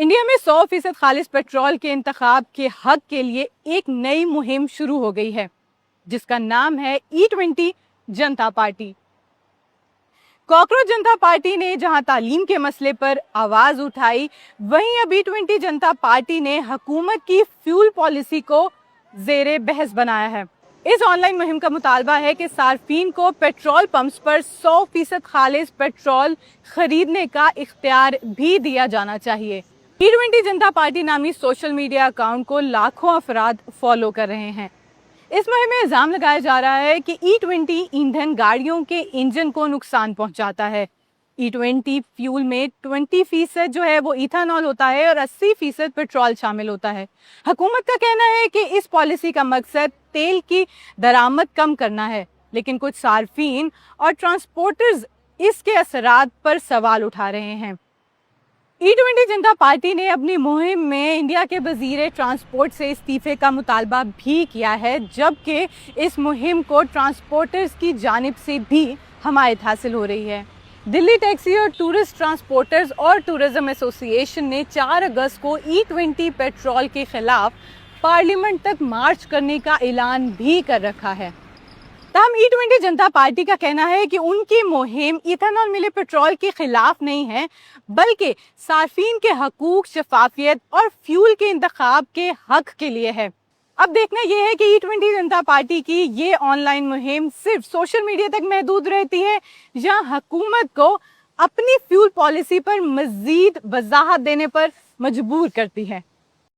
India में 100% खालिज petrol के इंतखाब के हक के लिए एक नई मुहिम शुरू हो गई है, जिसका नाम है E20 जनता पार्टी। कॉकरोच जनता पार्टी ने जहां तालीम के मसले पर आवाज उठाई, वहीं अब E20 जनता पार्टी ने हुकूमत की फ्यूल पॉलिसी को जेरे बहस बनाया है। इस ऑनलाइन मुहिम का मुतालबा है कि सार्फिन को पेट्रोल पंप्स पर 100% खालिज पेट्रोल खरीदने का इख्तियार भी दिया जाना चाहिए। E20 जनता पार्टी नामी सोशल मीडिया अकाउंट को लाखों अफराद फॉलो कर रहे हैं। इस मुहिम में इल्जाम लगाया जा रहा है कि E20 ईंधन गाड़ियों के इंजन को नुकसान पहुंचाता है। E20 फ्यूल में 20% जो है वो इथेनॉल होता है और 80% पेट्रोल शामिल होता है। हुकूमत का कहना है कि इस पॉलिसी का मकसद तेल की दरामद कम करना है, लेकिन कुछ सार्फिन और ट्रांसपोर्टर्स इसके असरात पर सवाल उठा रहे हैं। E20 जनता पार्टी ने अपनी मुहिम में इंडिया के वजीर ट्रांसपोर्ट से इस्तीफे का मुतालबा भी किया है, जबकि इस मुहिम को ट्रांसपोर्टर्स की जानिब से भी हमायत हासिल हो रही है। दिल्ली टैक्सी और टूरिस्ट ट्रांसपोर्टर्स और टूरिज्म एसोसिएशन ने 4 अगस्त को E20 पेट्रोल के खिलाफ पार्लियामेंट तक मार्च करने का ऐलान भी कर रखा है। तमाम E20 जनता पार्टी का कहना है कि उनकी मुहिम इथेनॉल मिले पेट्रोल के खिलाफ नहीं है, बल्कि सार्फिन के हकूक, शफाफियत और फ्यूल के इंतखाब के हक के लिए है। अब देखना यह है कि E20 जनता पार्टी की ये ऑनलाइन मुहिम सिर्फ सोशल मीडिया तक महदूद रहती है या हुकूमत को अपनी फ्यूल पॉलिसी पर मजीद वजाहत देने पर मजबूर करती है।